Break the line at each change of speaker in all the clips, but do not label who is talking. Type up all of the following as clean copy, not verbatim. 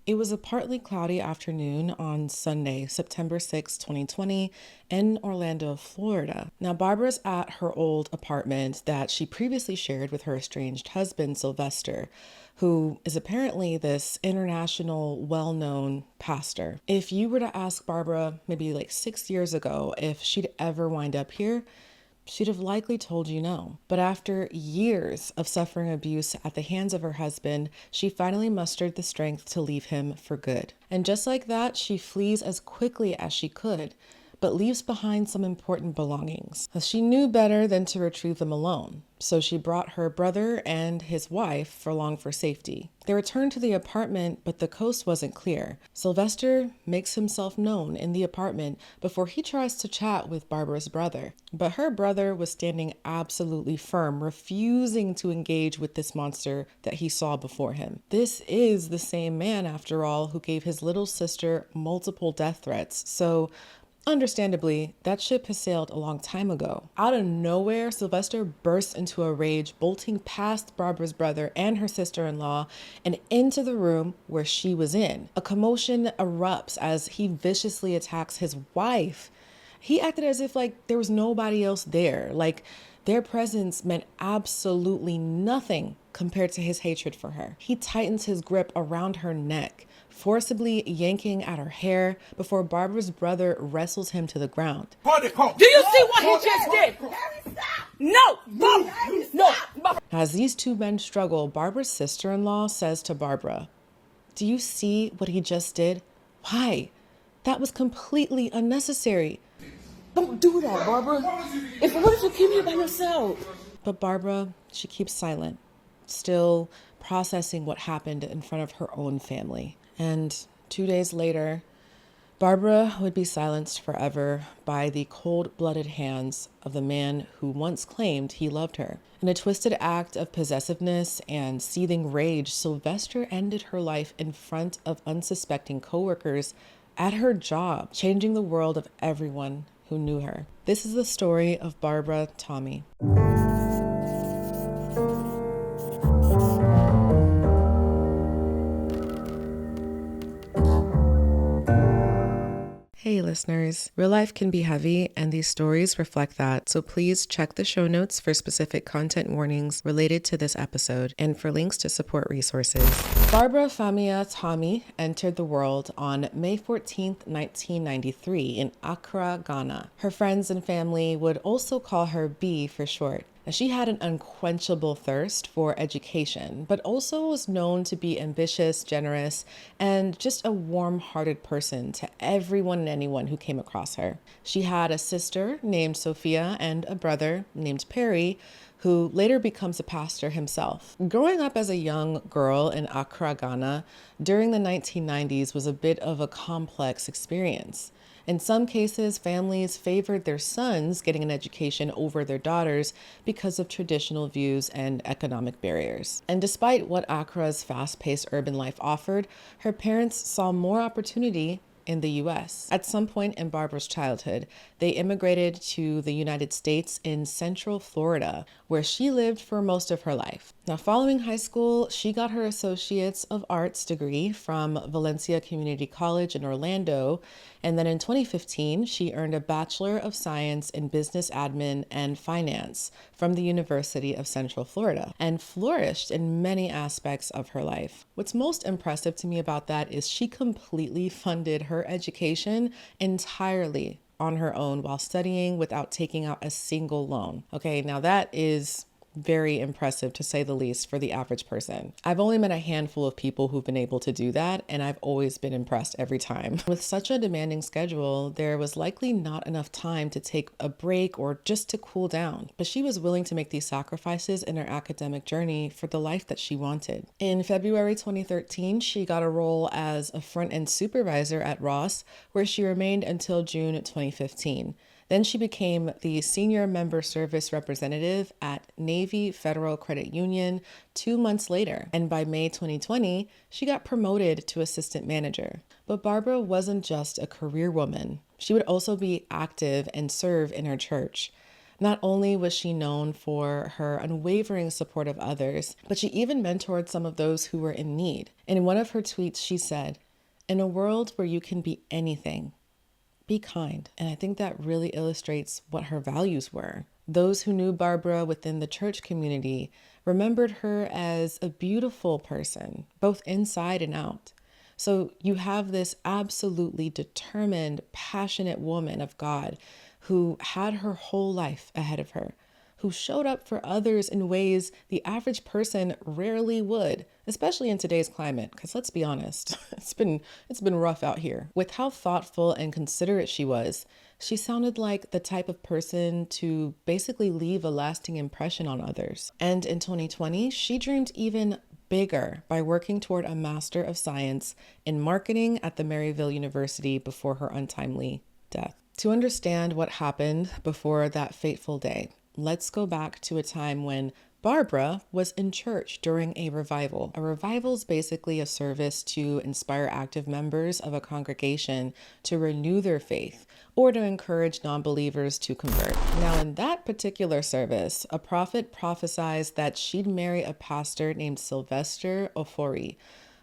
It was a partly cloudy afternoon on Sunday, September 6, 2020, in Orlando, Florida. Now, Barbara's at her old apartment that she previously shared with her estranged husband, Sylvester, who is apparently this international, well-known pastor. If you were to ask Barbara maybe like 6 years ago if she'd ever wind up here, she'd have likely told you no. But after years of suffering abuse at the hands of her husband, she finally mustered the strength to leave him for good. And just like that, she flees as quickly as she could, but leaves behind some important belongings. She knew better than to retrieve them alone, so she brought her brother and his wife along for safety. They returned to the apartment, but the coast wasn't clear. Sylvester makes himself known in the apartment before he tries to chat with Barbara's brother. But her brother was standing absolutely firm, refusing to engage with this monster that he saw before him. This is the same man, after all, who gave his little sister multiple death threats. So understandably, that ship has sailed a long time ago. Out of nowhere, Sylvester bursts into a rage, bolting past Barbara's brother and her sister-in-law and into the room where she was in. A commotion erupts as he viciously attacks his wife. He acted as if like there was nobody else there, like their presence meant absolutely nothing compared to his hatred for her. He tightens his grip around her neck, forcibly yanking at her hair before Barbara's brother wrestles him to the ground.
Do you see what he just did? No! No!
As these two men struggle, Barbara's sister-in-law says to Barbara, "Do you see what he just did? Why? That was completely unnecessary."
Don't do that, Barbara. What if you keep it by yourself?
But Barbara, she keeps silent, still processing what happened in front of her own family. And 2 days later, Barbara would be silenced forever by the cold-blooded hands of the man who once claimed he loved her. In a twisted act of possessiveness and seething rage, Sylvester ended her life in front of unsuspecting coworkers at her job, changing the world of everyone who knew her. This is the story of Barbara Tommey. Hey listeners, real life can be heavy and these stories reflect that, so please check the show notes for specific content warnings related to this episode and for links to support resources. Barbara Famia Tommey entered the world on May 14th, 1993 in Accra, Ghana. Her friends and family would also call her B for short. Now, she had an unquenchable thirst for education, but also was known to be ambitious, generous, and just a warm-hearted person to everyone and anyone who came across her. She had a sister named Sophia and a brother named Perry, who later becomes a pastor himself. Growing up as a young girl in Accra, Ghana, during the 1990s was a bit of a complex experience. In some cases, families favored their sons getting an education over their daughters because of traditional views and economic barriers. And despite what Accra's fast-paced urban life offered, her parents saw more opportunity in the US. At some point in Barbara's childhood, they immigrated to the United States in Central Florida, where she lived for most of her life. Now, following high school, she got her Associates of Arts degree from Valencia Community College in Orlando, and then in 2015, she earned a Bachelor of Science in Business Admin and Finance from the University of Central Florida, and flourished in many aspects of her life. What's most impressive to me about that is she completely funded her education entirely on her own while studying without taking out a single loan. Okay, now that is very impressive to say the least for the average person. I've only met a handful of people who've been able to do that, and I've always been impressed every time. With such a demanding schedule, there was likely not enough time to take a break or just to cool down, but she was willing to make these sacrifices in her academic journey for the life that she wanted. In February 2013, she got a role as a front-end supervisor at Ross, where she remained until June 2015. Then she became the senior member service representative at Navy Federal Credit Union 2 months later. And by May 2020, she got promoted to assistant manager. But Barbara wasn't just a career woman. She would also be active and serve in her church. Not only was she known for her unwavering support of others, but she even mentored some of those who were in need. In one of her tweets, she said, "In a world where you can be anything, be kind." And I think that really illustrates what her values were. Those who knew Barbara within the church community remembered her as a beautiful person, both inside and out. So you have this absolutely determined, passionate woman of God who had her whole life ahead of her, who showed up for others in ways the average person rarely would, especially in today's climate, because let's be honest, it's been rough out here. With how thoughtful and considerate she was, she sounded like the type of person to basically leave a lasting impression on others. And in 2020, she dreamed even bigger by working toward a Master of Science in marketing at the Maryville University before her untimely death. To understand what happened before that fateful day, let's go back to a time when Barbara was in church during a revival. A revival is basically a service to inspire active members of a congregation to renew their faith or to encourage non-believers to convert. Now, in that particular service, a prophet prophesied that she'd marry a pastor named Sylvester Ofori,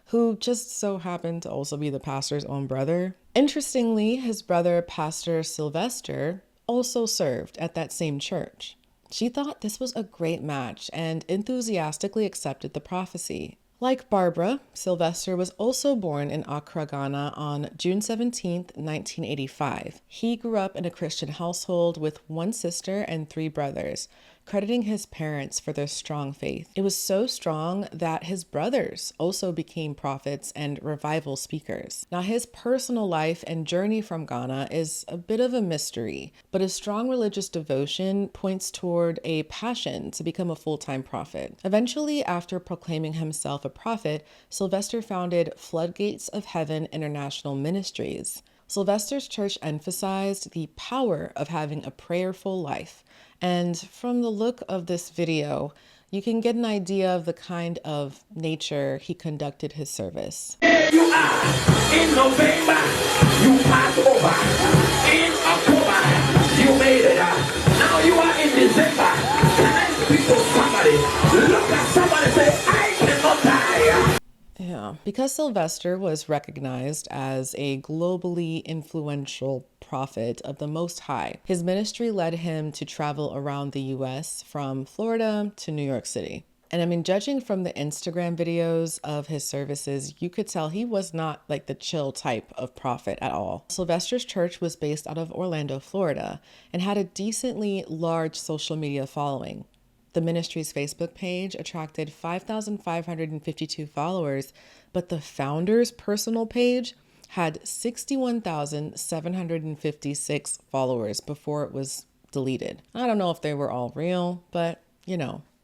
who just so happened to also be the pastor's own brother. Interestingly, his brother, Pastor Sylvester, also served at that same church. She thought this was a great match and enthusiastically accepted the prophecy. Like Barbara, Sylvester was also born in Accra, Ghana on June 17, 1985. He grew up in a Christian household with one sister and three brothers, crediting his parents for their strong faith. It was so strong that his brothers also became prophets and revival speakers. Now, his personal life and journey from Ghana is a bit of a mystery, but his strong religious devotion points toward a passion to become a full-time prophet. Eventually, after proclaiming himself a prophet, Sylvester founded Floodgates of Heaven International Ministries. Sylvester's church emphasized the power of having a prayerful life. And from the look of this video, you can get an idea of the kind of nature he conducted his service.
Here you are in November, you passed over. In October, you made it. Now you are in December. Can I speak to somebody? Look at somebody and say, I cannot die.
Yeah, because Sylvester was recognized as a globally influential prophet of the Most High, his ministry led him to travel around the US from Florida to New York City. And I mean, judging from the Instagram videos of his services, you could tell he was not like the chill type of prophet at all. Sylvester's church was based out of Orlando, Florida, and had a decently large social media following. The ministry's Facebook page attracted 5,552 followers, but the founder's personal page had 61,756 followers before it was deleted. I don't know if they were all real, but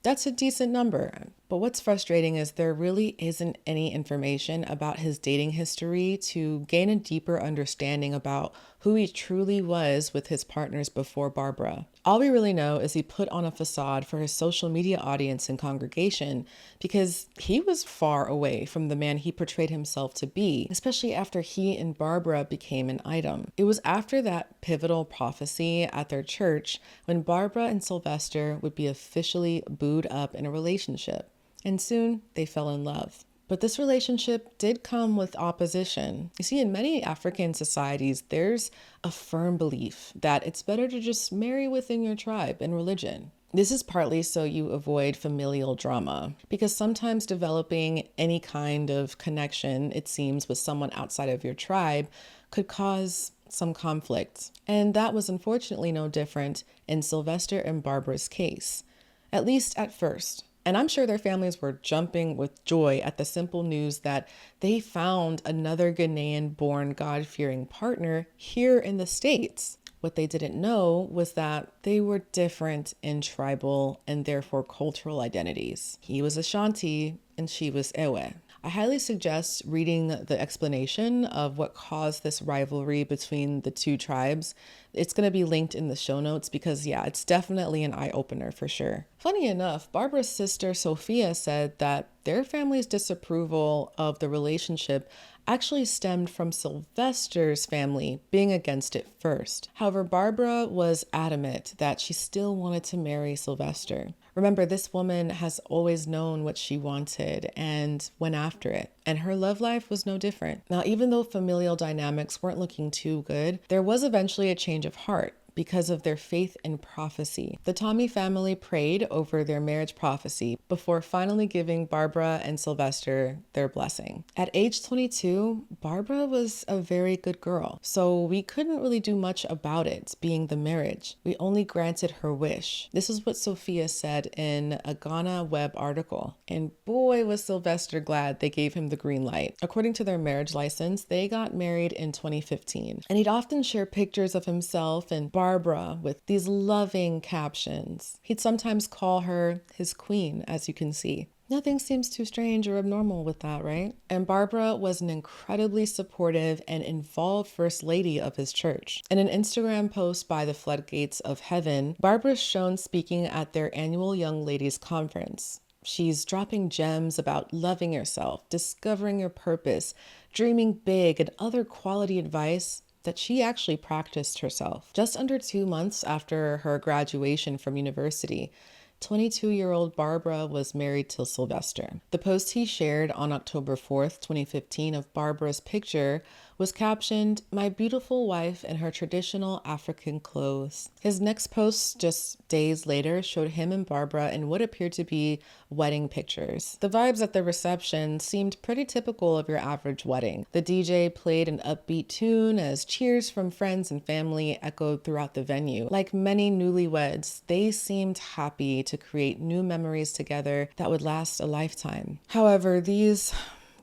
that's a decent number. But what's frustrating is there really isn't any information about his dating history to gain a deeper understanding about who he truly was with his partners before Barbara. All we really know is he put on a facade for his social media audience and congregation because he was far away from the man he portrayed himself to be, especially after he and Barbara became an item. It was after that pivotal prophecy at their church when Barbara and Sylvester would be officially booed up in a relationship. And soon they fell in love. But this relationship did come with opposition. You see, in many African societies, there's a firm belief that it's better to just marry within your tribe and religion. This is partly so you avoid familial drama, because sometimes developing any kind of connection, it seems, with someone outside of your tribe could cause some conflict. And that was unfortunately no different in Sylvester and Barbara's case, at least at first. And I'm sure their families were jumping with joy at the simple news that they found another Ghanaian-born God-fearing partner here in the States. What they didn't know was that they were different in tribal and therefore cultural identities. He was Ashanti and she was Ewe. I highly suggest reading the explanation of what caused this rivalry between the two tribes. It's going to be linked in the show notes because, yeah, it's definitely an eye-opener for sure. Funny enough, Barbara's sister Sophia said that their family's disapproval of the relationship actually stemmed from Sylvester's family being against it first. However, Barbara was adamant that she still wanted to marry Sylvester. Remember, this woman has always known what she wanted and went after it, and her love life was no different. Now, even though familial dynamics weren't looking too good, there was eventually a change of heart because of their faith in prophecy. The Tommey family prayed over their marriage prophecy before finally giving Barbara and Sylvester their blessing. At age 22, Barbara was a very good girl, so we couldn't really do much about it being the marriage. We only granted her wish. This is what Sophia said in a Ghana web article. And boy, was Sylvester glad they gave him the green light. According to their marriage license, they got married in 2015. And he'd often share pictures of himself and Barbara with these loving captions. He'd sometimes call her his queen, as you can see. Nothing seems too strange or abnormal with that, right? And Barbara was an incredibly supportive and involved first lady of his church. In an Instagram post by the Floodgates of Heaven, Barbara's shown speaking at their annual Young Ladies Conference. She's dropping gems about loving yourself, discovering your purpose, dreaming big, and other quality advice that she actually practiced herself. Just under 2 months after her graduation from university, 22-year-old Barbara was married to Sylvester. The post he shared on October 4th, 2015 of Barbara's picture was captioned, "My beautiful wife in her traditional African clothes." His next post just days later showed him and Barbara in what appeared to be wedding pictures. The vibes at the reception seemed pretty typical of your average wedding. The DJ played an upbeat tune as cheers from friends and family echoed throughout the venue. Like many newlyweds, they seemed happy to create new memories together that would last a lifetime. However, these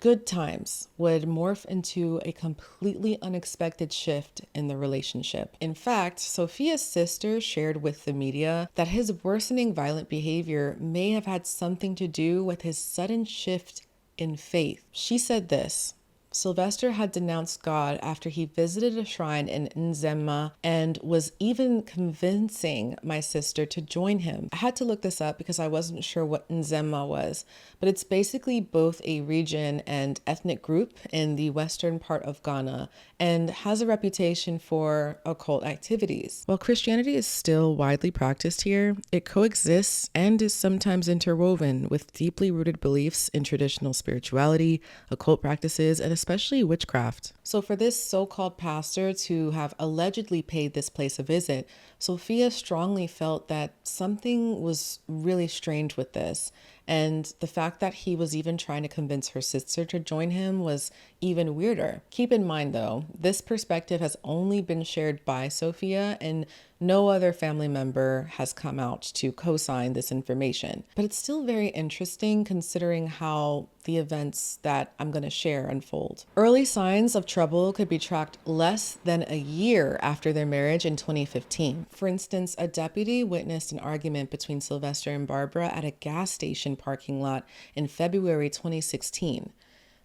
good times would morph into a completely unexpected shift in the relationship. In fact, Sophia's sister shared with the media that his worsening violent behavior may have had something to do with his sudden shift in faith. She said this: Sylvester had denounced God after he visited a shrine in Nzema and was even convincing my sister to join him. I had to look this up because I wasn't sure what Nzema was, but it's basically both a region and ethnic group in the western part of Ghana and has a reputation for occult activities. While Christianity is still widely practiced here, it coexists and is sometimes interwoven with deeply rooted beliefs in traditional spirituality, occult practices, and especially witchcraft. So for this so-called pastor to have allegedly paid this place a visit, Sophia strongly felt that something was really strange with this. And the fact that he was even trying to convince her sister to join him was even weirder. Keep in mind though, this perspective has only been shared by Sophia and no other family member has come out to co-sign this information. But it's still very interesting considering how the events that I'm going to share unfold. Early signs of trouble could be tracked less than a year after their marriage in 2015. For instance, a deputy witnessed an argument between Sylvester and Barbara at a gas station parking lot in February 2016.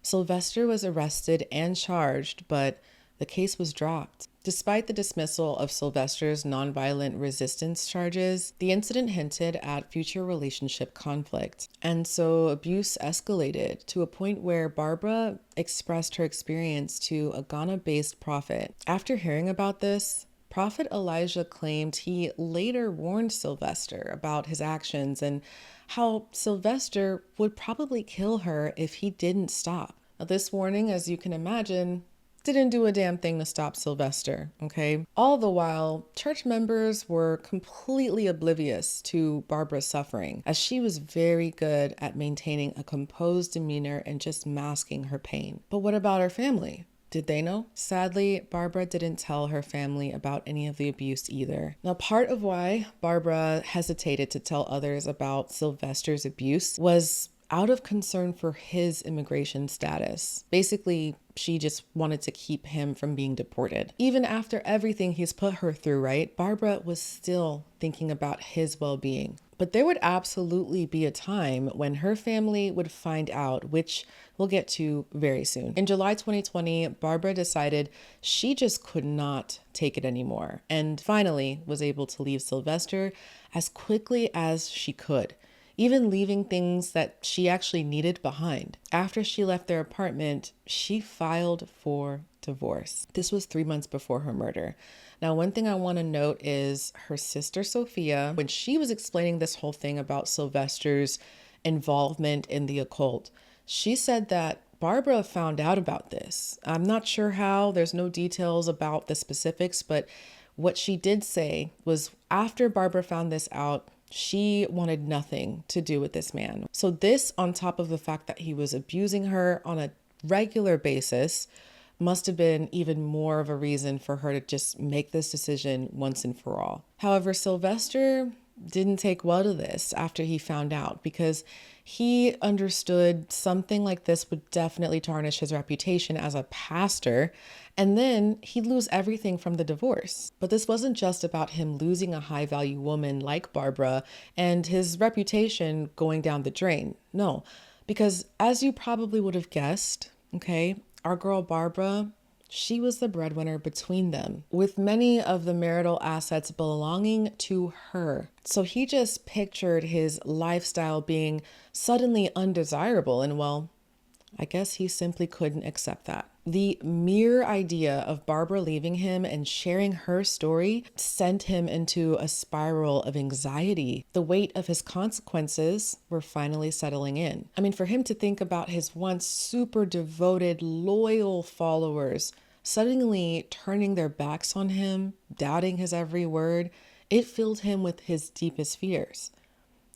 Sylvester was arrested and charged, but the case was dropped. Despite the dismissal of Sylvester's nonviolent resistance charges, the incident hinted at future relationship conflict. And so abuse escalated to a point where Barbara expressed her experience to a Ghana-based prophet. After hearing about this, Prophet Elijah claimed he later warned Sylvester about his actions and how Sylvester would probably kill her if he didn't stop. Now, this warning, as you can imagine, didn't do a damn thing to stop Sylvester, okay? All the while, church members were completely oblivious to Barbara's suffering, as she was very good at maintaining a composed demeanor and just masking her pain. But what about her family? Did they know? Sadly, Barbara didn't tell her family about any of the abuse either. Now, part of why Barbara hesitated to tell others about Sylvester's abuse was out of concern for his immigration status. Basically, she just wanted to keep him from being deported. Even after everything he's put her through, right? Barbara was still thinking about his well-being. But there would absolutely be a time when her family would find out, which we'll get to very soon. In July 2020, Barbara decided she just could not take it anymore and finally was able to leave Sylvester as quickly as she could, even leaving things that she actually needed behind. After she left their apartment, she filed for divorce. This was 3 months before her murder. Now, one thing I want to note is her sister Sophia, when she was explaining this whole thing about Sylvester's involvement in the occult, she said that Barbara found out about this. I'm not sure how, there's no details about the specifics, but what she did say was after Barbara found this out, she wanted nothing to do with this man. So this, on top of the fact that he was abusing her on a regular basis, must have been even more of a reason for her to just make this decision once and for all. However, Sylvester didn't take well to this after he found out, because he understood something like this would definitely tarnish his reputation as a pastor, and then he'd lose everything from the divorce. But this wasn't just about him losing a high-value woman like Barbara and his reputation going down the drain. No, because as you probably would have guessed, okay, our girl Barbara, she was the breadwinner between them, with many of the marital assets belonging to her. So he just pictured his lifestyle being suddenly undesirable, and well, I guess he simply couldn't accept that. The mere idea of Barbara leaving him and sharing her story sent him into a spiral of anxiety. The weight of his consequences were finally settling in. I mean, for him to think about his once super devoted, loyal followers suddenly turning their backs on him, doubting his every word, it filled him with his deepest fears.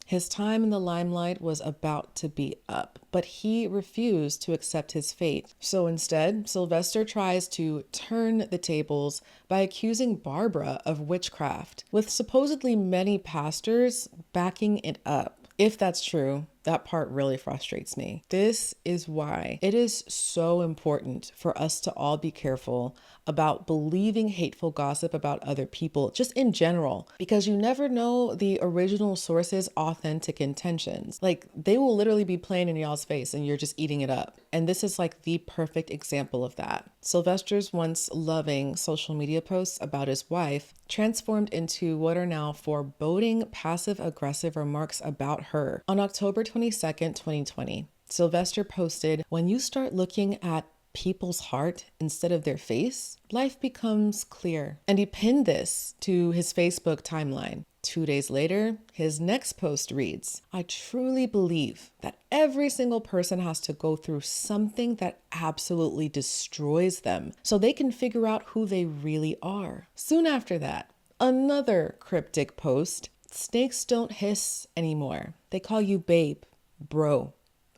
His time in the limelight was about to be up, but he refused to accept his fate. So instead, Sylvester tries to turn the tables by accusing Barbara of witchcraft, with supposedly many pastors backing it up. If that's true, that part really frustrates me. This is why it is so important for us to all be careful about believing hateful gossip about other people, just in general, because you never know the original source's authentic intentions. Like, they will literally be playing in y'all's face and you're just eating it up. And this is like the perfect example of that. Sylvester's once loving social media posts about his wife transformed into what are now foreboding passive-aggressive remarks about her. On October 22nd, 2020, Sylvester posted, "When you start looking at people's heart instead of their face, life becomes clear." And he pinned this to his Facebook timeline. 2 days later, his next post reads, "I truly believe that every single person has to go through something that absolutely destroys them so they can figure out who they really are." Soon after that, another cryptic post, "Snakes don't hiss anymore. They call you babe, bro,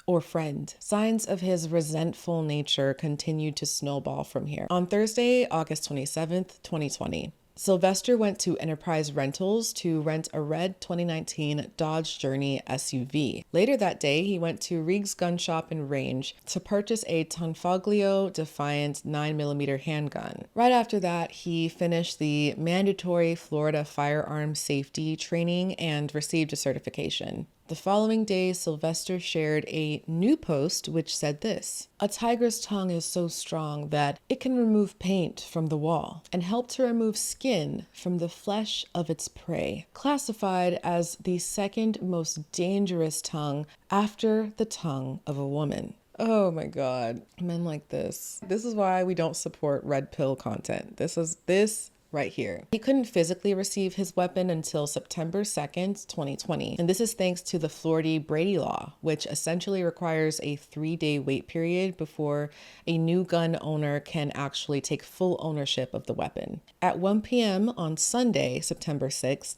or friend." Signs of his resentful nature continued to snowball from here. On Thursday, August 27th, 2020, Sylvester went to Enterprise Rentals to rent a red 2019 Dodge Journey SUV. Later that day, he went to Reeg's Gun Shop and Range to purchase a Tonfoglio Defiant 9mm handgun. Right after that, he finished the mandatory Florida firearm safety training and received a certification. The following day, Sylvester shared a new post which said this: "A tiger's tongue is so strong that it can remove paint from the wall and help to remove skin from the flesh of its prey. Classified as the second most dangerous tongue after the tongue of a woman." Oh my God, men like this. This is why we don't support red pill content. This right here. He couldn't physically receive his weapon until September 2nd, 2020. And this is thanks to the Florida Brady Law, which essentially requires a 3-day wait period before a new gun owner can actually take full ownership of the weapon. At 1 p.m. on Sunday, September 6th,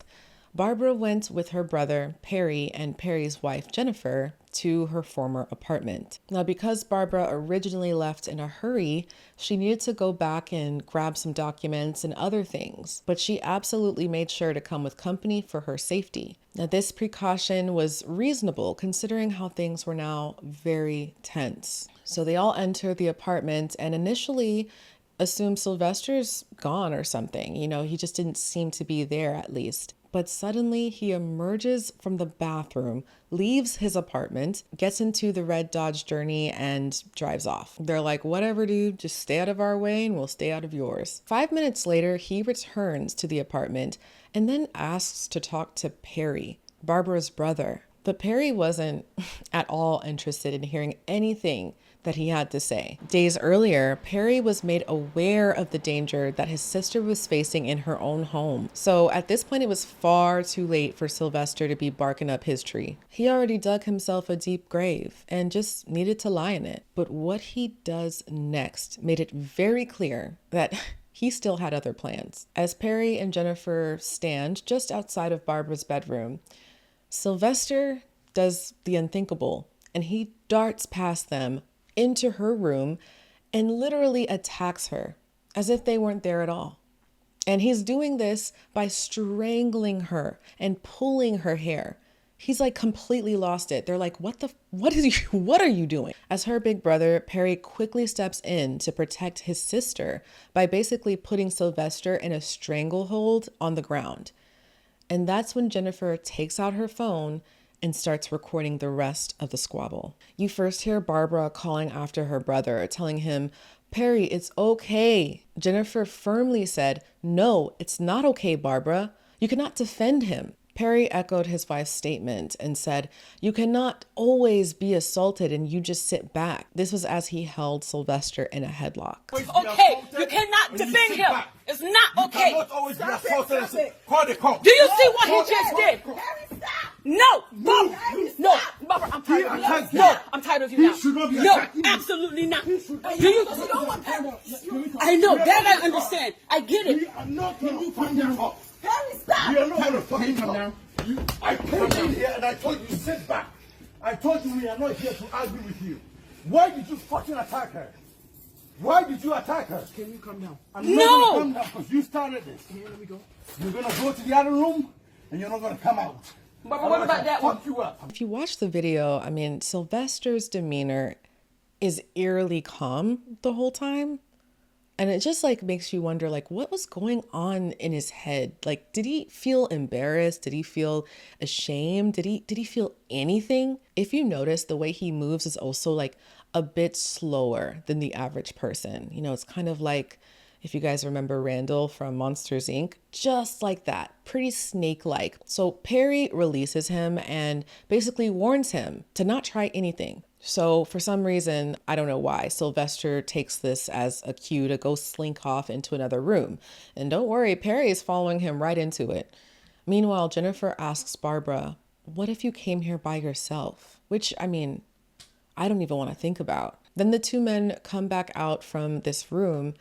Barbara went with her brother, Perry, and Perry's wife, Jennifer, to her former apartment. Now, because Barbara originally left in a hurry, she needed to go back and grab some documents and other things, but she absolutely made sure to come with company for her safety. Now, this precaution was reasonable considering how things were now very tense. So they all entered the apartment and initially assumed Sylvester's gone or something. You know, he just didn't seem to be there, at least. But suddenly he emerges from the bathroom, leaves his apartment, gets into the red Dodge Journey and drives off. They're like, whatever, dude, just stay out of our way and we'll stay out of yours. 5 minutes later, he returns to the apartment and then asks to talk to Perry, Barbara's brother. But Perry wasn't at all interested in hearing anything that he had to say. Days earlier, Perry was made aware of the danger that his sister was facing in her own home. So at this point, it was far too late for Sylvester to be barking up his tree. He already dug himself a deep grave and just needed to lie in it. But what he does next made it very clear that he still had other plans. As Perry and Jennifer stand just outside of Barbara's bedroom, Sylvester does the unthinkable and he darts past them into her room and literally attacks her as if they weren't there at all. And he's doing this by strangling her and pulling her hair. He's like completely lost it. They're like, what are you doing? As her big brother, Perry quickly steps in to protect his sister by basically putting Sylvester in a stranglehold on the ground. And that's when Jennifer takes out her phone and starts recording the rest of the squabble. You first hear Barbara calling after her brother, telling him, Perry, it's okay. Jennifer firmly said, no, it's not okay, Barbara. You cannot defend him. Perry echoed his wife's statement and said, you cannot always be assaulted and you just sit back. This was as he held Sylvester in a headlock.
Okay, you cannot defend him. It's not okay.
You cannot always be assaulted. Call the cops.
Do you see what he just did? No, Barbara. No, Barbara, I'm tired of you. No, I'm tired of you now.
He should not be
No,
attacking you.
absolutely not. Do you? I know, that I understand. I get
We
it.
are not going to calm down.
Perry, stop.
We are not going to fucking calm down. I came in here and I told you sit back. I told you we are not here to argue with you. Why did you fucking attack her? Why did you attack her?
Can you calm down?
I'm not going to come down because you started this.
Here, let me go.
You're going to go to the other room and you're not going to come out.
Barbara, what about that one?
Fuck you up.
If you watch the video, I mean, Sylvester's demeanor is eerily calm the whole time. And it just like makes you wonder, like, what was going on in his head? Like, did he feel embarrassed? Did he feel ashamed? Did he feel anything? If you notice, the way he moves is also like a bit slower than the average person. You know, it's kind of like, if you guys remember Randall from Monsters, Inc., just like that, pretty snake-like. So Perry releases him and basically warns him to not try anything. So for some reason, I don't know why, Sylvester takes this as a cue to go slink off into another room. And don't worry, Perry is following him right into it. Meanwhile, Jennifer asks Barbara, what if you came here by yourself? Which, I mean, I don't even want to think about. Then the two men come back out from this room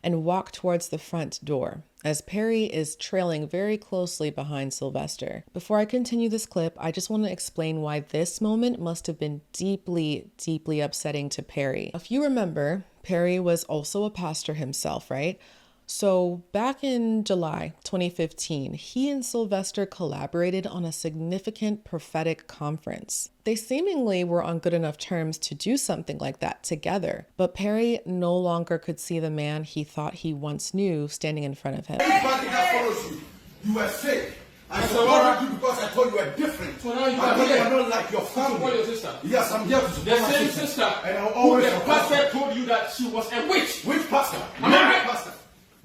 and walk towards the front door as Perry is trailing very closely behind Sylvester. Before I continue this clip, I just want to explain why this moment must have been deeply, deeply upsetting to Perry. If you remember, Perry was also a pastor himself, right? So back in July 2015, he and Sylvester collaborated on a significant prophetic conference. They seemingly were on good enough terms to do something like that together, but Perry no longer could see the man he thought he once knew standing in front of him.
Everybody that follows you, you were fake. I supported you because I told you were different.
So now you
I
are
told you
here.
are not like your family.
Support your sister.
Yes, I'm here to support
The
my
same
sister.
sister
And I'll
who
always
the
support her.
pastor told you that she was a witch.
Which pastor?
Am I
Name
right?
the pastor.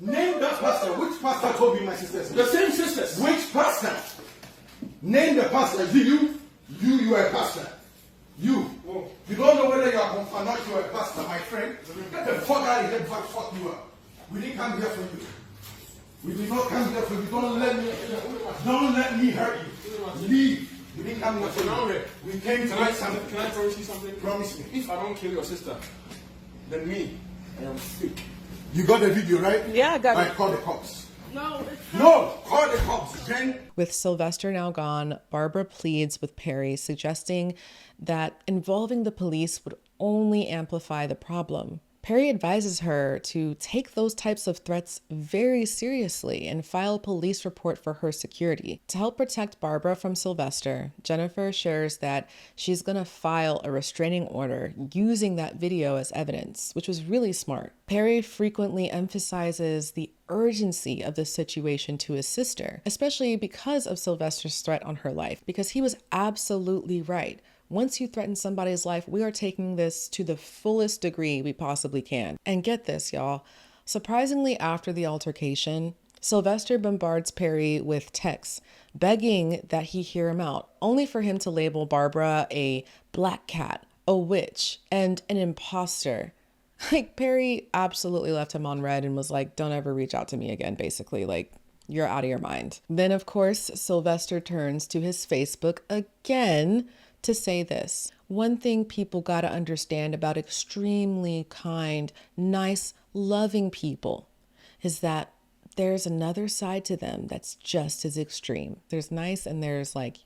Name that pastor. Which pastor told me my sister's
The same sisters.
Which pastor? Name the pastor. You are a pastor. You. You don't know whether you are or not you are a pastor, my friend. Get the fuck out of here before I fuck you up. We didn't come here for you. We did not come here for you. Don't let me hurt you. Leave. We didn't come here for you. We came to make something.
Can I promise you something?
Promise me.
If I don't kill your sister, then me, I am sick.
You got the video, right?
Yeah, I got
Right,
it.
call the cops.
No,
No, call the cops, Jen.
With Sylvester now gone, Barbara pleads with Perry, suggesting that involving the police would only amplify the problem. Perry advises her to take those types of threats very seriously and file a police report for her security. To help protect Barbara from Sylvester, Jennifer shares that she's going to file a restraining order using that video as evidence, which was really smart. Perry frequently emphasizes the urgency of the situation to his sister, especially because of Sylvester's threat on her life, because he was absolutely right. Once you threaten somebody's life, we are taking this to the fullest degree we possibly can. And get this, y'all. Surprisingly, after the altercation, Sylvester bombards Perry with texts, begging that he hear him out, only for him to label Barbara a black cat, a witch, and an imposter. Like, Perry absolutely left him on red and was like, don't ever reach out to me again, basically. Like, you're out of your mind. Then, of course, Sylvester turns to his Facebook again to say this. One thing people gotta understand about extremely kind, nice, loving people is that there's another side to them that's just as extreme. There's nice and there's like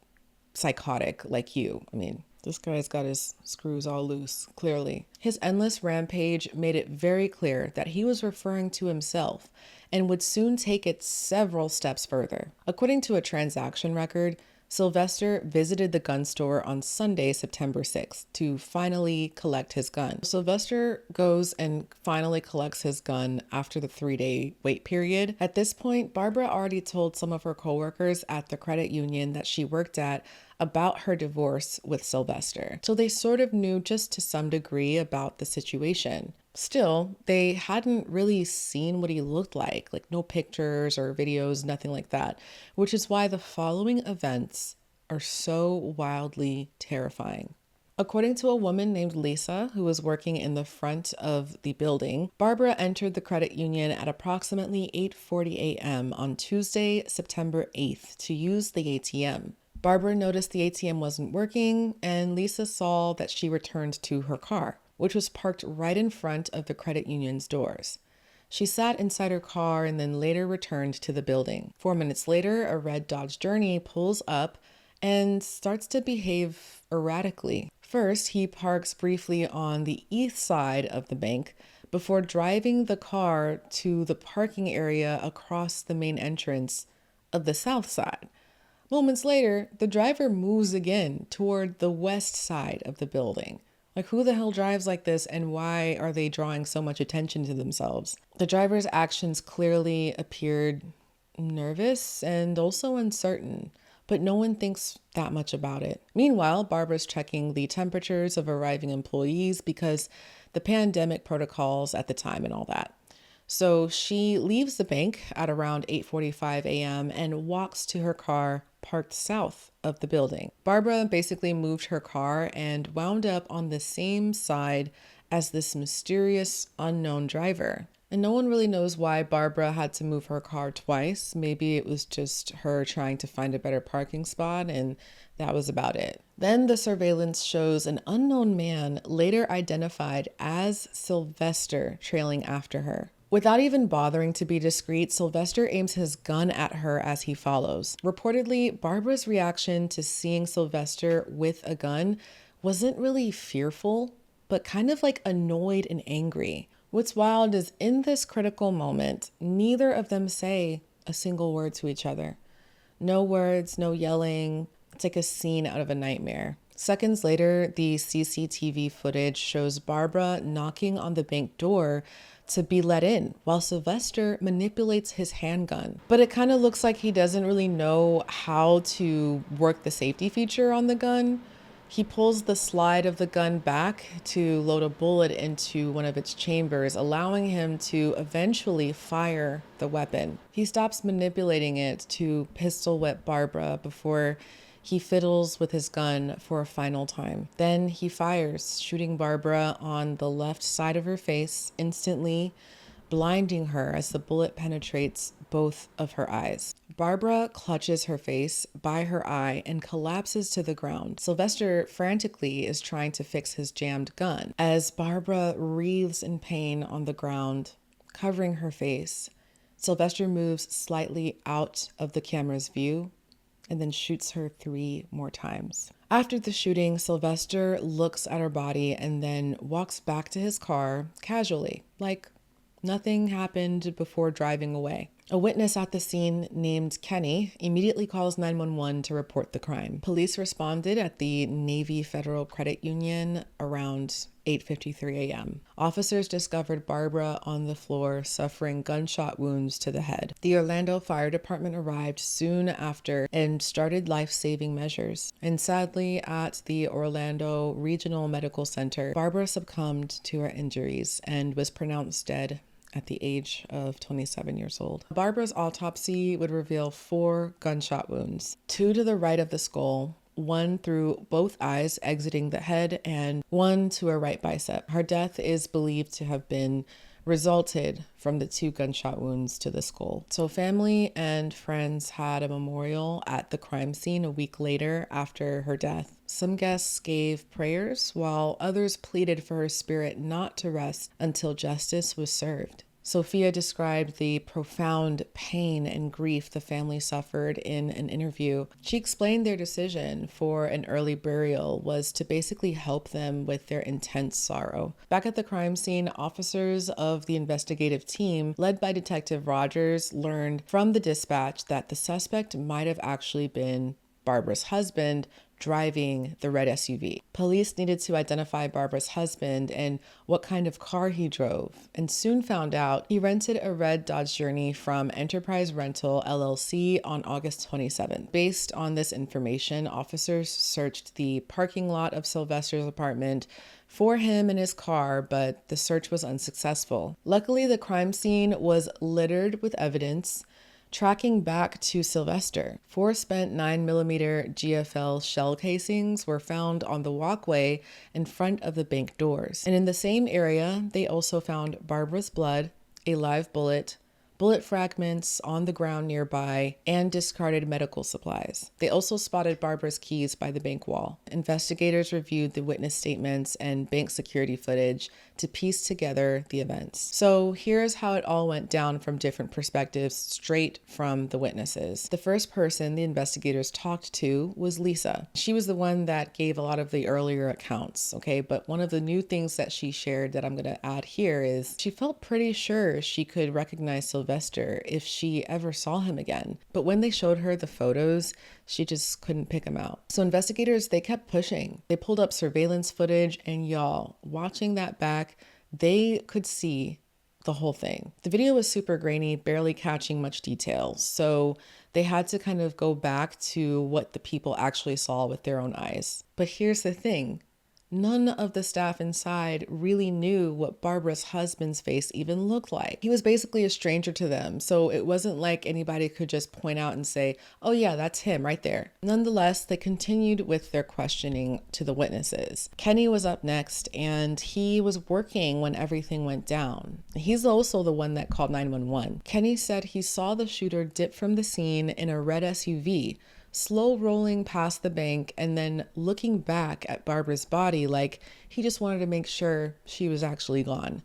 psychotic, like you. I mean, this guy's got his screws all loose, clearly. His endless rampage made it very clear that he was referring to himself and would soon take it several steps further. According to a transaction record, Sylvester visited the gun store on Sunday, September 6th, to finally collect his gun. Sylvester goes and finally collects his gun after the 3-day wait period. At this point, Barbara already told some of her coworkers at the credit union that she worked at about her divorce with Sylvester. So they sort of knew just to some degree about the situation. Still, they hadn't really seen what he looked like no pictures or videos, nothing like that, which is why the following events are so wildly terrifying. According to a woman named Lisa, who was working in the front of the building, Barbara entered the credit union at approximately 8:40 a.m. on Tuesday, September 8th, to use the ATM. Barbara noticed the ATM wasn't working, and Lisa saw that she returned to her car, which was parked right in front of the credit union's doors. She sat inside her car and then later returned to the building. 4 minutes later, a red Dodge Journey pulls up and starts to behave erratically. First, he parks briefly on the east side of the bank before driving the car to the parking area across the main entrance of the south side. Moments later, the driver moves again toward the west side of the building. Like, who the hell drives like this, and why are they drawing so much attention to themselves? The driver's actions clearly appeared nervous and also uncertain, but no one thinks that much about it. Meanwhile, Barbara's checking the temperatures of arriving employees because the pandemic protocols at the time and all that. So she leaves the bank at around 8:45 a.m. and walks to her car parked south of the building. Barbara basically moved her car and wound up on the same side as this mysterious unknown driver. And no one really knows why Barbara had to move her car twice. Maybe it was just her trying to find a better parking spot, and that was about it. Then the surveillance shows an unknown man, later identified as Sylvester, trailing after her. Without even bothering to be discreet, Sylvester aims his gun at her as he follows. Reportedly, Barbara's reaction to seeing Sylvester with a gun wasn't really fearful, but kind of like annoyed and angry. What's wild is in this critical moment, neither of them say a single word to each other. No words, no yelling. It's like a scene out of a nightmare. Seconds later, the CCTV footage shows Barbara knocking on the bank door to be let in while Sylvester manipulates his handgun. But it kind of looks like he doesn't really know how to work the safety feature on the gun. He pulls the slide of the gun back to load a bullet into one of its chambers, allowing him to eventually fire the weapon. He stops manipulating it to pistol whip Barbara before he fiddles with his gun for a final time. Then he fires, shooting Barbara on the left side of her face, instantly blinding her as the bullet penetrates both of her eyes. Barbara clutches her face by her eye and collapses to the ground. Sylvester frantically is trying to fix his jammed gun. As Barbara writhes in pain on the ground, covering her face, Sylvester moves slightly out of the camera's view and then shoots her 3 more times. After the shooting, Sylvester looks at her body and then walks back to his car casually, like nothing happened before driving away. A witness at the scene named Kenny immediately calls 911 to report the crime. Police responded at the Navy Federal Credit Union around 8:53 a.m. Officers discovered Barbara on the floor suffering gunshot wounds to the head. The Orlando Fire Department arrived soon after and started life-saving measures. And sadly, at the Orlando Regional Medical Center, Barbara succumbed to her injuries and was pronounced dead at the age of 27 years old. Barbara's autopsy would reveal 4 gunshot wounds, 2 to the right of the skull, 1 through both eyes exiting the head, and 1 to her right bicep. Her death is believed to have been resulted from the 2 gunshot wounds to the skull. So family and friends had a memorial at the crime scene a week later after her death. Some guests gave prayers while others pleaded for her spirit not to rest until justice was served. Sophia described the profound pain and grief the family suffered in an interview. She explained their decision for an early burial was to basically help them with their intense sorrow. Back at the crime scene, officers of the investigative team, led by Detective Rogers, learned from the dispatch that the suspect might have actually been Barbara's husband driving the red SUV. Police needed to identify Barbara's husband and what kind of car he drove, and soon found out he rented a red Dodge Journey from Enterprise Rental LLC on August 27th. Based on this information, officers searched the parking lot of Sylvester's apartment for him and his car, but the search was unsuccessful. Luckily, the crime scene was littered with evidence tracking back to Sylvester. 4 spent 9mm GFL shell casings were found on the walkway in front of the bank doors. And in the same area, they also found Barbara's blood, a live bullet fragments on the ground nearby, and discarded medical supplies. They also spotted Barbara's keys by the bank wall. Investigators reviewed the witness statements and bank security footage to piece together the events. So here's how it all went down from different perspectives, straight from the witnesses. The first person the investigators talked to was Lisa. She was the one that gave a lot of the earlier accounts, okay? But one of the new things that she shared that I'm going to add here is she felt pretty sure she could recognize Sylvester if she ever saw him again. But when they showed her the photos, she just couldn't pick him out. So investigators, they kept pushing. They pulled up surveillance footage, and y'all, watching that back, they could see the whole thing. The video was super grainy, barely catching much detail. So they had to kind of go back to what the people actually saw with their own eyes. But here's the thing. None of the staff inside really knew what Barbara's husband's face even looked like. He was basically a stranger to them, so it wasn't like anybody could just point out and say, oh yeah, that's him right there. Nonetheless, they continued with their questioning to the witnesses. Kenny was up next, and he was working when everything went down. He's also the one that called 911. Kenny said he saw the shooter dip from the scene in a red SUV, slow rolling past the bank and then looking back at Barbara's body like he just wanted to make sure she was actually gone.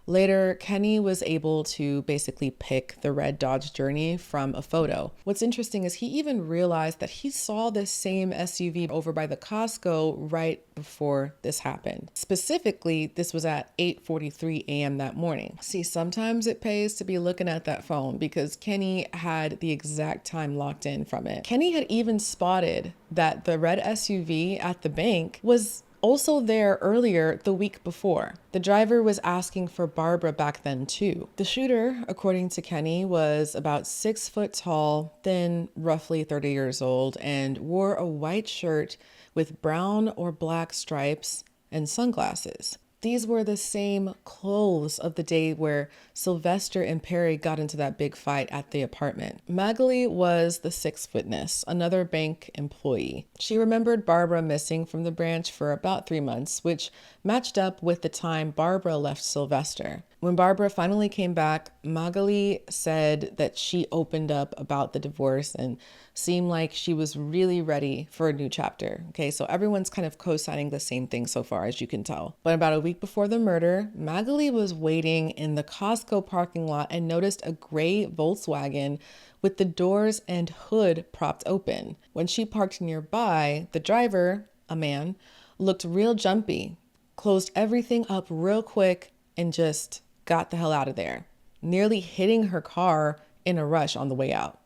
Later, Kenny was able to basically pick the red Dodge Journey from a photo. What's interesting is he even realized that he saw this same SUV over by the Costco right before this happened. Specifically, this was at 8:43 a.m. that morning. See, sometimes it pays to be looking at that phone because Kenny had the exact time locked in from it. Kenny had even spotted that the red SUV at the bank was also there earlier the week before. The driver was asking for Barbara back then too. The shooter, according to Kenny, was about 6 foot tall, thin, roughly 30 years old, and wore a white shirt with brown or black stripes and sunglasses. These were the same clothes of the day where Sylvester and Perry got into that big fight at the apartment. Magali was the 6th witness, another bank employee. She remembered Barbara missing from the branch for about 3 months, which matched up with the time Barbara left Sylvester. When Barbara finally came back, Magali said that she opened up about the divorce and seemed like she was really ready for a new chapter. Okay, so everyone's kind of co-signing the same thing so far, as you can tell. But about a week before the murder, Magali was waiting in the Costco parking lot and noticed a gray Volkswagen with the doors and hood propped open. When she parked nearby, the driver, a man, looked real jumpy, closed everything up real quick, and just got the hell out of there, nearly hitting her car in a rush on the way out.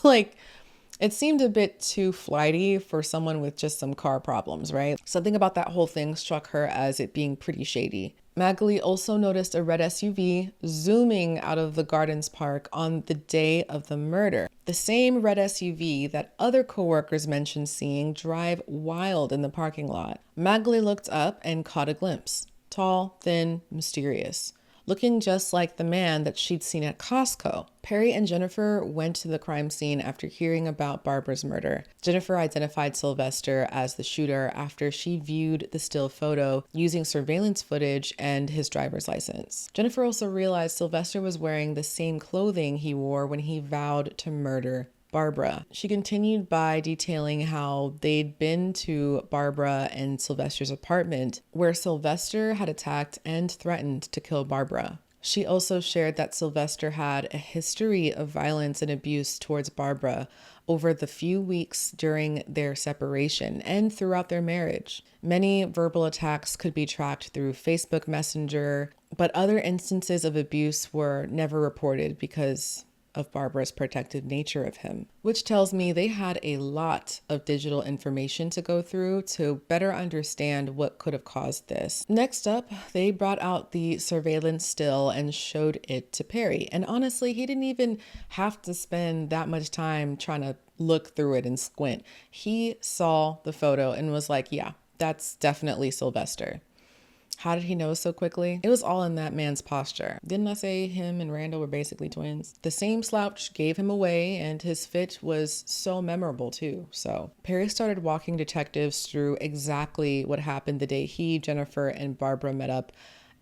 Like, it seemed a bit too flighty for someone with just some car problems, right? Something about that whole thing struck her as it being pretty shady. Magali also noticed a red SUV zooming out of the Gardens Park on the day of the murder. The same red SUV that other coworkers mentioned seeing drive wild in the parking lot. Magali looked up and caught a glimpse. Tall, thin, mysterious, looking just like the man that she'd seen at Costco. Perry and Jennifer went to the crime scene after hearing about Barbara's murder. Jennifer identified Sylvester as the shooter after she viewed the still photo using surveillance footage and his driver's license. Jennifer also realized Sylvester was wearing the same clothing he wore when he vowed to murder Barbara. She continued by detailing how they'd been to Barbara and Sylvester's apartment, where Sylvester had attacked and threatened to kill Barbara. She also shared that Sylvester had a history of violence and abuse towards Barbara over the few weeks during their separation and throughout their marriage. Many verbal attacks could be tracked through Facebook Messenger, but other instances of abuse were never reported because of Barbara's protective nature of him, which tells me they had a lot of digital information to go through to better understand what could have caused this. Next up, they brought out the surveillance still and showed it to Perry. And honestly, he didn't even have to spend that much time trying to look through it and squint. He saw the photo and was like, yeah, that's definitely Sylvester. How did he know so quickly? It was all in that man's posture. Didn't I say him and Randall were basically twins? The same slouch gave him away, and his fit was so memorable too. So Perry started walking detectives through exactly what happened the day he, Jennifer, and Barbara met up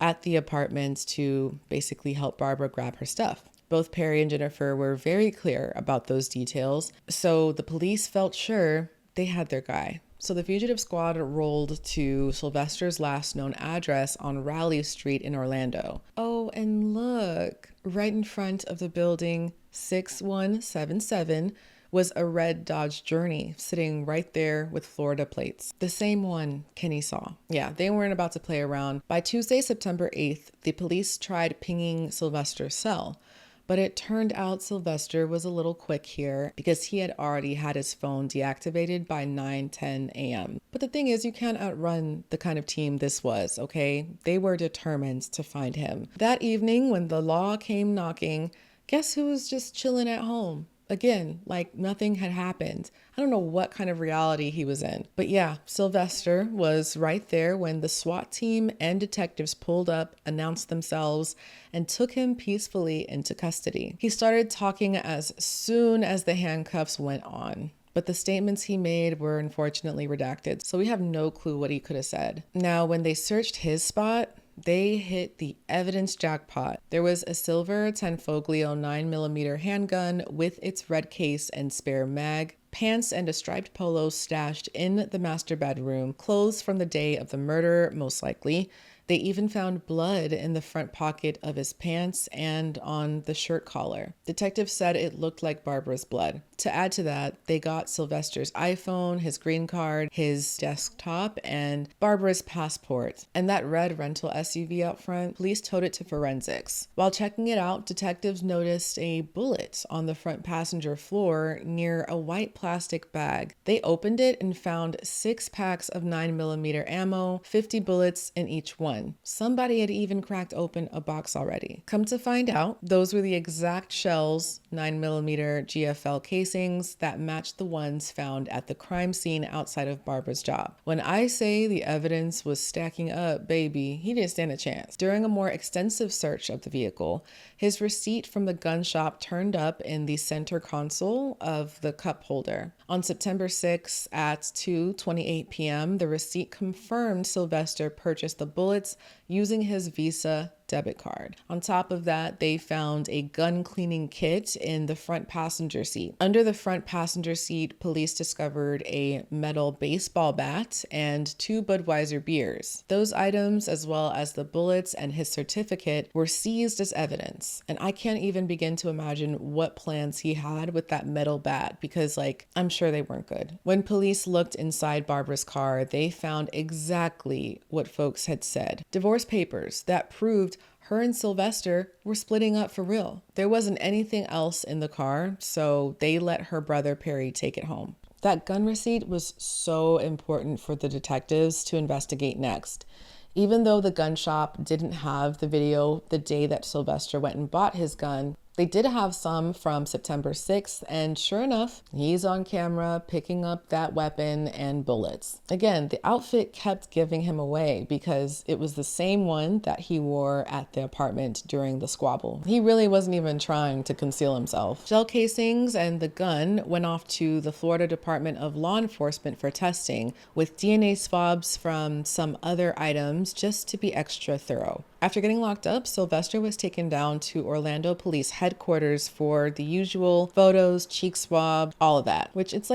at the apartment to basically help Barbara grab her stuff. Both Perry and Jennifer were very clear about those details, so the police felt sure they had their guy. So the fugitive squad rolled to Sylvester's last known address on Raleigh Street in Orlando. Oh, and look, right in front of the building 6177 was a red Dodge Journey sitting right there with Florida plates. The same one Kenny saw. Yeah, they weren't about to play around. By Tuesday, September 8th, the police tried pinging Sylvester's cell. But it turned out Sylvester was a little quick here because he had already had his phone deactivated by 9:10 a.m. But the thing is, you can't outrun the kind of team this was, okay? They were determined to find him. That evening, when the law came knocking, guess who was just chilling at home? Again, like nothing had happened. I don't know what kind of reality he was in. But yeah, Sylvester was right there when the SWAT team and detectives pulled up, announced themselves, and took him peacefully into custody. He started talking as soon as the handcuffs went on, but the statements he made were unfortunately redacted, so we have no clue what he could have said. Now, when they searched his spot, they hit the evidence jackpot. There was a silver Tenfoglio 9mm handgun with its red case and spare mag, pants and a striped polo stashed in the master bedroom, clothes from the day of the murder, most likely. They even found blood in the front pocket of his pants and on the shirt collar. Detectives said it looked like Barbara's blood. To add to that, they got Sylvester's iPhone, his green card, his desktop, and Barbara's passport. And that red rental SUV out front, police towed it to forensics. While checking it out, detectives noticed a bullet on the front passenger floor near a white plastic bag. They opened it and found 6 packs of 9mm ammo, 50 bullets in each one. Somebody had even cracked open a box already. Come to find out, those were the exact shells, 9mm GFL casings, that matched the ones found at the crime scene outside of Barbara's job. When I say the evidence was stacking up, baby, he didn't stand a chance. During a more extensive search of the vehicle, his receipt from the gun shop turned up in the center console of the cup holder. On September 6 at 2:28 p.m., the receipt confirmed Sylvester purchased the bullets using his Visa debit card. On top of that, they found a gun cleaning kit in the front passenger seat. Under the front passenger seat, police discovered a metal baseball bat and 2 Budweiser beers. Those items, as well as the bullets and his certificate, were seized as evidence. And I can't even begin to imagine what plans he had with that metal bat, because I'm sure they weren't good. When police looked inside Barbara's car, they found exactly what folks had said. Divorce papers that proved her and Sylvester were splitting up for real. There wasn't anything else in the car, so they let her brother Perry take it home. That gun receipt was so important for the detectives to investigate next. Even though the gun shop didn't have the video the day that Sylvester went and bought his gun, they did have some from September 6th, and sure enough, he's on camera picking up that weapon and bullets. Again, the outfit kept giving him away because it was the same one that he wore at the apartment during the squabble. He really wasn't even trying to conceal himself. Shell casings and the gun went off to the Florida Department of Law Enforcement for testing, with DNA swabs from some other items just to be extra thorough. After getting locked up, Sylvester was taken down to Orlando Police Headquarters for the usual photos, cheek swab, all of that, which it's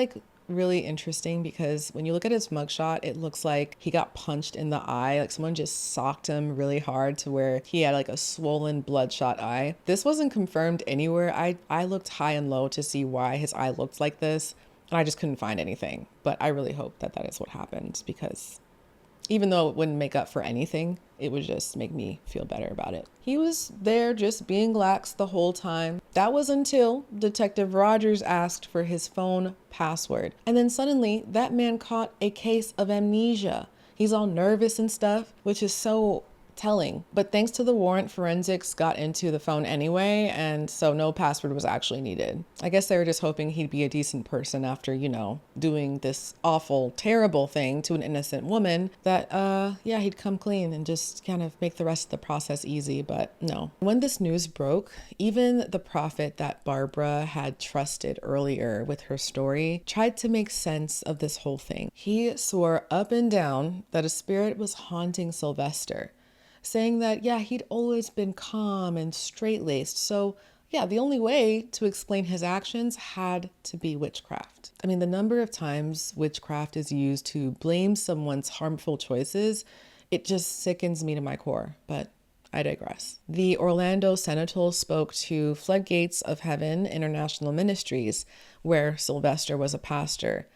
really interesting because when you look at his mugshot, it looks like he got punched in the eye. Someone just socked him really hard to where he had a swollen bloodshot eye. This wasn't confirmed anywhere. I looked high and low to see why his eye looked like this, and I just couldn't find anything. But I really hope that is what happened, because even though it wouldn't make up for anything, it would just make me feel better about it. He was there just being lax the whole time. That was until Detective Rogers asked for his phone password. And then suddenly that man caught a case of amnesia. He's all nervous and stuff, which is so telling. But thanks to the warrant, forensics got into the phone anyway, and so no password was actually needed. I guess they were just hoping he'd be a decent person after, doing this awful, terrible thing to an innocent woman, that, he'd come clean and just kind of make the rest of the process easy, but no. When this news broke, even the prophet that Barbara had trusted earlier with her story tried to make sense of this whole thing. He swore up and down that a spirit was haunting Sylvester, saying that, he'd always been calm and straight-laced. So, the only way to explain his actions had to be witchcraft. I mean, the number of times witchcraft is used to blame someone's harmful choices, it just sickens me to my core, but I digress. The Orlando Sentinel spoke to Floodgates of Heaven International Ministries, where Sylvester was a pastor.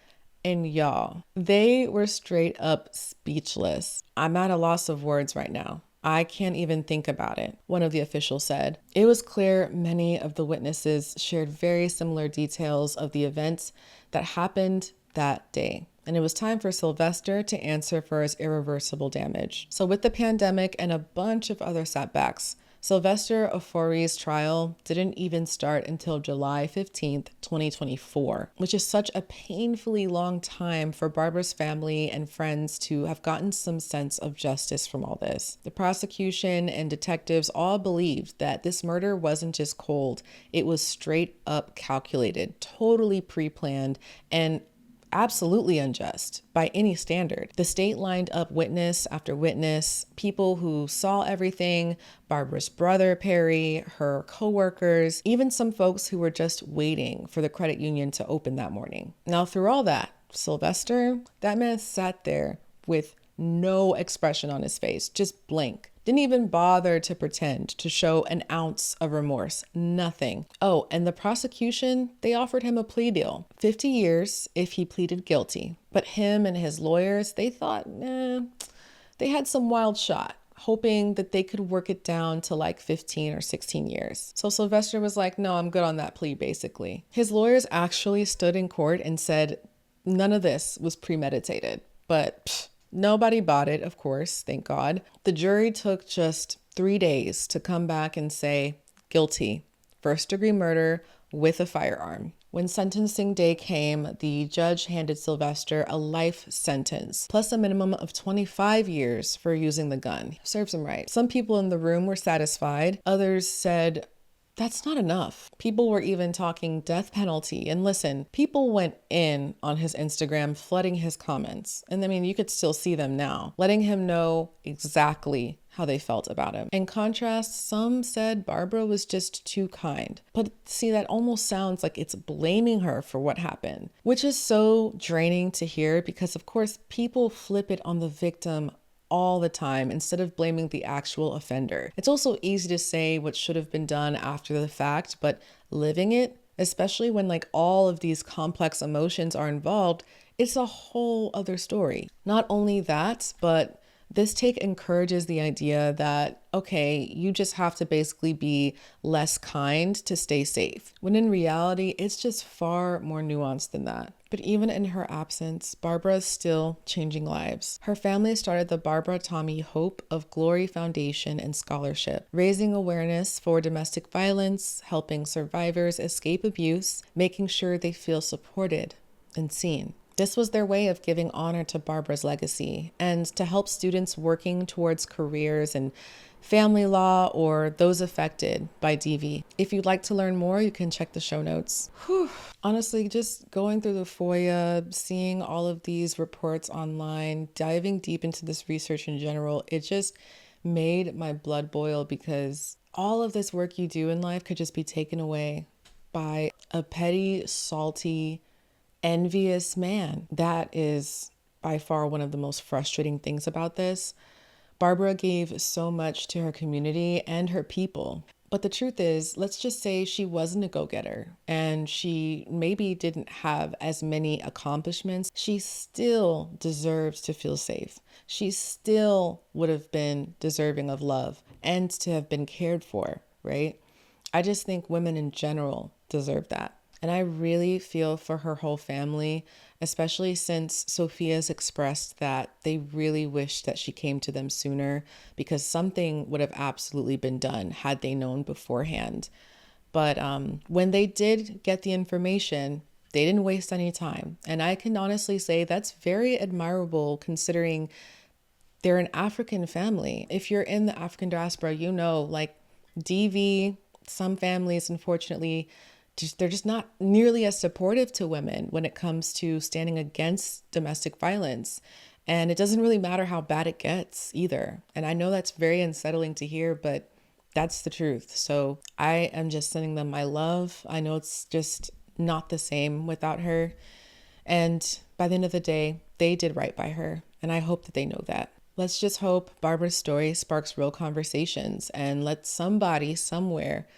And y'all, they were straight up speechless. I'm at a loss of words right now. I can't even think about it, one of the officials said. It was clear many of the witnesses shared very similar details of the events that happened that day. And it was time for Sylvester to answer for his irreversible damage. So with the pandemic and a bunch of other setbacks, Sylvester Ofori's trial didn't even start until July 15th, 2024, which is such a painfully long time for Barbara's family and friends to have gotten some sense of justice from all this. The prosecution and detectives all believed that this murder wasn't just cold, it was straight up calculated, totally pre-planned, and absolutely unjust by any standard. The state lined up witness after witness, people who saw everything, Barbara's brother Perry, her coworkers, even some folks who were just waiting for the credit union to open that morning. Now, through all that, Sylvester, that man sat there with no expression on his face, just blank. Didn't even bother to pretend to show an ounce of remorse, nothing. Oh, and the prosecution, they offered him a plea deal, 50 years if he pleaded guilty. But him and his lawyers, they thought, they had some wild shot, hoping that they could work it down to 15 or 16 years. So Sylvester was like, no, I'm good on that plea, basically. His lawyers actually stood in court and said none of this was premeditated, but nobody bought it, of course, thank God. The jury took just 3 days to come back and say, guilty, first-degree murder with a firearm. When sentencing day came, the judge handed Sylvester a life sentence, plus a minimum of 25 years for using the gun. Serves him right. Some people in the room were satisfied. Others said, that's not enough. People were even talking death penalty. And listen, people went in on his Instagram, flooding his comments. And I mean, you could still see them now, letting him know exactly how they felt about him. In contrast, some said Barbara was just too kind. But see, that almost sounds like it's blaming her for what happened, which is so draining to hear because, of course, people flip it on the victim all the time instead of blaming the actual offender. It's also easy to say what should have been done after the fact, but living it, especially when like all of these complex emotions are involved, it's a whole other story. Not only that, but this take encourages the idea that, okay, you just have to basically be less kind to stay safe, when in reality, it's just far more nuanced than that. But even in her absence, Barbara is still changing lives. Her family started the Barbara Tommey Hope of Glory Foundation and Scholarship, raising awareness for domestic violence, helping survivors escape abuse, making sure they feel supported and seen. This was their way of giving honor to Barbara's legacy and to help students working towards careers in family law or those affected by DV. If you'd like to learn more, you can check the show notes. Honestly, just going through the FOIA, seeing all of these reports online, diving deep into this research in general, it just made my blood boil because all of this work you do in life could just be taken away by a petty, salty, envious man. That is by far one of the most frustrating things about this. Barbara gave so much to her community and her people. But the truth is, let's just say she wasn't a go-getter and she maybe didn't have as many accomplishments. She still deserves to feel safe. She still would have been deserving of love and to have been cared for, right? I just think women in general deserve that. And I really feel for her whole family, especially since Sophia's expressed that they really wish that she came to them sooner because something would have absolutely been done had they known beforehand. But when they did get the information, they didn't waste any time. And I can honestly say that's very admirable considering they're an African family. If you're in the African diaspora, you know, like DV, some families, unfortunately, they're just not nearly as supportive to women when it comes to standing against domestic violence. And it doesn't really matter how bad it gets either. And I know that's very unsettling to hear, but that's the truth. So I am just sending them my love. I know it's just not the same without her. And by the end of the day, they did right by her. And I hope that they know that. Let's just hope Barbara's story sparks real conversations and let somebody somewhere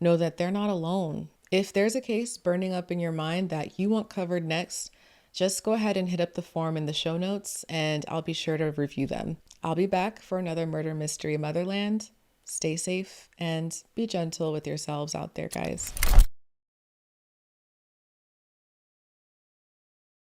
know that they're not alone. If there's a case burning up in your mind that you want covered next, just go ahead and hit up the form in the show notes and I'll be sure to review them. I'll be back for another Murder Mystery Motherland. Stay safe and be gentle with yourselves out there, guys.